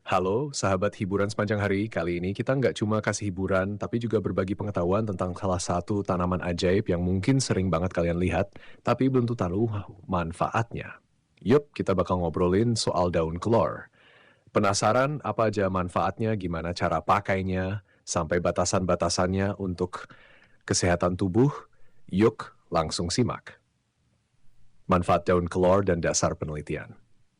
Halo, sahabat hiburan sepanjang hari. Kali ini kita nggak cuma kasih hiburan, tapi juga berbagi pengetahuan tentang salah satu tanaman ajaib yang mungkin sering banget kalian lihat, tapi belum tentu tahu manfaatnya. Yup, kita bakal ngobrolin soal daun kelor. Penasaran apa aja manfaatnya, gimana cara pakainya, sampai batasan-batasannya untuk kesehatan tubuh? Yuk, langsung simak. Manfaat daun kelor dan dasar penelitian.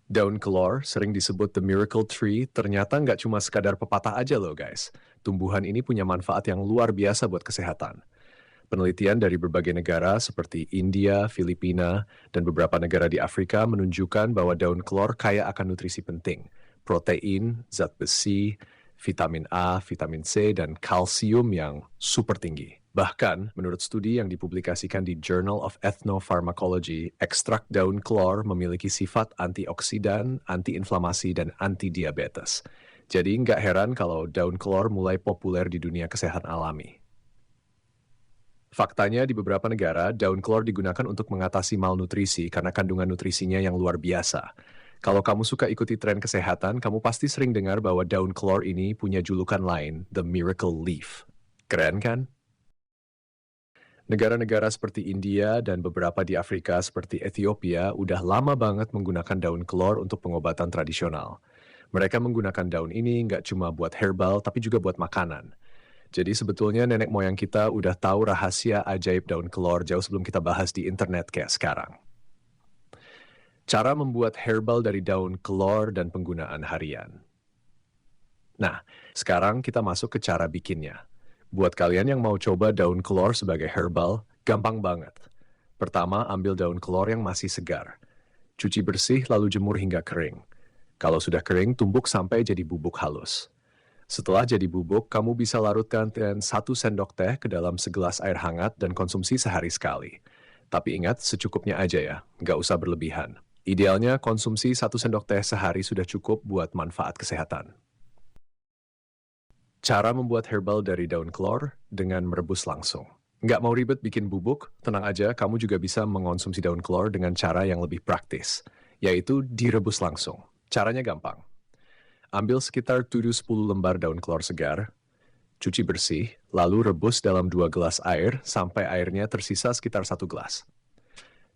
Daun kelor, sering disebut the miracle tree, ternyata nggak cuma sekadar pepatah aja loh guys. Tumbuhan ini punya manfaat yang luar biasa buat kesehatan. Penelitian dari berbagai negara seperti India, Filipina, dan beberapa negara di Afrika menunjukkan bahwa daun kelor kaya akan nutrisi penting, protein, zat besi, vitamin A, vitamin C, dan kalsium yang super tinggi. Bahkan, menurut studi yang dipublikasikan di Journal of Ethnopharmacology, ekstrak daun kelor memiliki sifat antioksidan, antiinflamasi, dan anti-diabetes. Jadi nggak heran kalau daun kelor mulai populer di dunia kesehatan alami. Faktanya, di beberapa negara, daun kelor digunakan untuk mengatasi malnutrisi karena kandungan nutrisinya yang luar biasa. Kalau kamu suka ikuti tren kesehatan, kamu pasti sering dengar bahwa daun kelor ini punya julukan lain, the miracle leaf. Keren kan? Negara-negara seperti India dan beberapa di Afrika seperti Ethiopia udah lama banget menggunakan daun kelor untuk pengobatan tradisional. Mereka menggunakan daun ini nggak cuma buat herbal, tapi juga buat makanan. Jadi sebetulnya nenek moyang kita udah tahu rahasia ajaib daun kelor jauh sebelum kita bahas di internet kayak sekarang. Cara membuat herbal dari daun kelor dan penggunaan harian. Nah, sekarang kita masuk ke cara bikinnya. Buat kalian yang mau coba daun kelor sebagai herbal, gampang banget. Pertama, ambil daun kelor yang masih segar. Cuci bersih lalu jemur hingga kering. Kalau sudah kering, tumbuk sampai jadi bubuk halus. Setelah jadi bubuk, kamu bisa larutkan dengan 1 sendok teh ke dalam segelas air hangat dan konsumsi sehari sekali. Tapi ingat, secukupnya aja ya, nggak usah berlebihan. Idealnya, konsumsi 1 sendok teh sehari sudah cukup buat manfaat kesehatan. Cara membuat herbal dari daun kelor dengan merebus langsung. Nggak mau ribet bikin bubuk? Tenang aja, kamu juga bisa mengonsumsi daun kelor dengan cara yang lebih praktis, yaitu direbus langsung. Caranya gampang. Ambil sekitar 7-10 lembar daun kelor segar, cuci bersih, lalu rebus dalam 2 gelas air sampai airnya tersisa sekitar 1 gelas.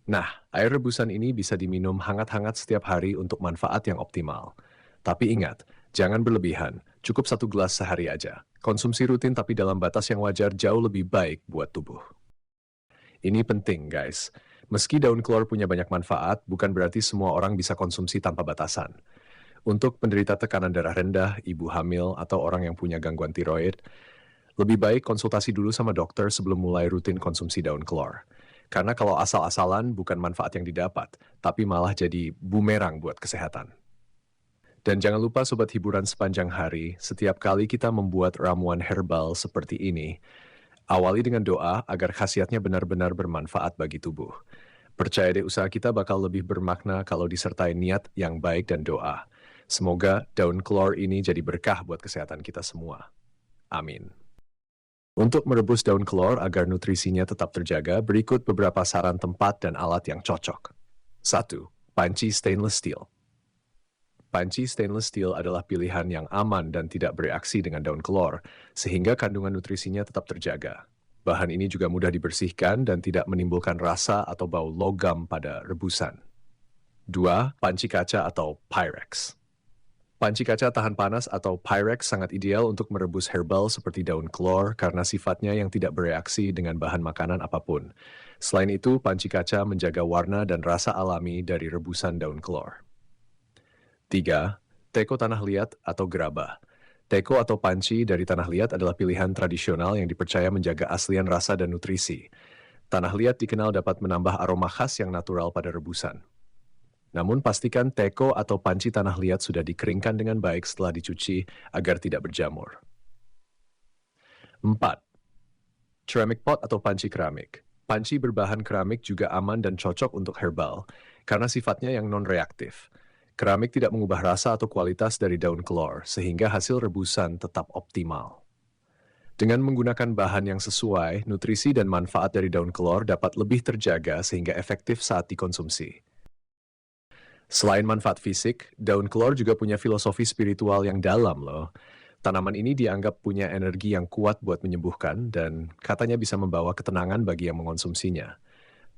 Nah, air rebusan ini bisa diminum hangat-hangat setiap hari untuk manfaat yang optimal. Tapi ingat, jangan berlebihan, cukup 1 gelas sehari aja. Konsumsi rutin tapi dalam batas yang wajar jauh lebih baik buat tubuh. Ini penting guys, meski daun kelor punya banyak manfaat, bukan berarti semua orang bisa konsumsi tanpa batasan. Untuk penderita tekanan darah rendah, ibu hamil, atau orang yang punya gangguan tiroid, lebih baik konsultasi dulu sama dokter sebelum mulai rutin konsumsi daun kelor. Karena kalau asal-asalan bukan manfaat yang didapat, tapi malah jadi bumerang buat kesehatan. Dan jangan lupa sobat hiburan sepanjang hari, setiap kali kita membuat ramuan herbal seperti ini, awali dengan doa agar khasiatnya benar-benar bermanfaat bagi tubuh. Percaya deh, usaha kita bakal lebih bermakna kalau disertai niat yang baik dan doa. Semoga daun kelor ini jadi berkah buat kesehatan kita semua. Amin. Untuk merebus daun kelor agar nutrisinya tetap terjaga, berikut beberapa saran tempat dan alat yang cocok. 1. Panci stainless steel. Panci stainless steel adalah pilihan yang aman dan tidak bereaksi dengan daun kelor, sehingga kandungan nutrisinya tetap terjaga. Bahan ini juga mudah dibersihkan dan tidak menimbulkan rasa atau bau logam pada rebusan. 2. Panci kaca atau Pyrex. Panci kaca tahan panas atau Pyrex sangat ideal untuk merebus herbal seperti daun kelor karena sifatnya yang tidak bereaksi dengan bahan makanan apapun. Selain itu, panci kaca menjaga warna dan rasa alami dari rebusan daun kelor. 3. Teko tanah liat atau gerabah. Teko atau panci dari tanah liat adalah pilihan tradisional yang dipercaya menjaga aslian rasa dan nutrisi. Tanah liat dikenal dapat menambah aroma khas yang natural pada rebusan. Namun pastikan teko atau panci tanah liat sudah dikeringkan dengan baik setelah dicuci agar tidak berjamur. 4. Ceramic pot atau panci keramik. Panci berbahan keramik juga aman dan cocok untuk herbal karena sifatnya yang non-reaktif. Keramik tidak mengubah rasa atau kualitas dari daun kelor sehingga hasil rebusan tetap optimal. Dengan menggunakan bahan yang sesuai, nutrisi dan manfaat dari daun kelor dapat lebih terjaga sehingga efektif saat dikonsumsi. Selain manfaat fisik, daun kelor juga punya filosofi spiritual yang dalam loh. Tanaman ini dianggap punya energi yang kuat buat menyembuhkan dan katanya bisa membawa ketenangan bagi yang mengonsumsinya.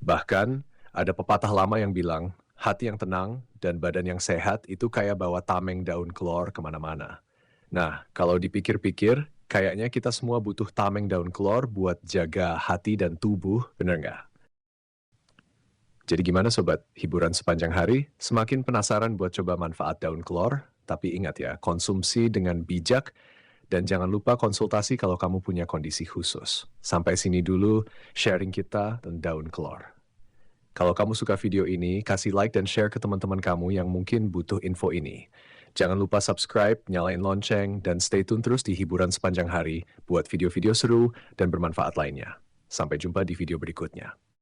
Bahkan, ada pepatah lama yang bilang, hati yang tenang dan badan yang sehat itu kayak bawa tameng daun kelor kemana-mana. Nah, kalau dipikir-pikir, kayaknya kita semua butuh tameng daun kelor buat jaga hati dan tubuh, bener nggak? Jadi gimana sobat, hiburan sepanjang hari? Semakin penasaran buat coba manfaat daun kelor? Tapi ingat ya, konsumsi dengan bijak dan jangan lupa konsultasi kalau kamu punya kondisi khusus. Sampai sini dulu sharing kita tentang daun kelor. Kalau kamu suka video ini, kasih like dan share ke teman-teman kamu yang mungkin butuh info ini. Jangan lupa subscribe, nyalain lonceng, dan stay tune terus di hiburan sepanjang hari buat video-video seru dan bermanfaat lainnya. Sampai jumpa di video berikutnya.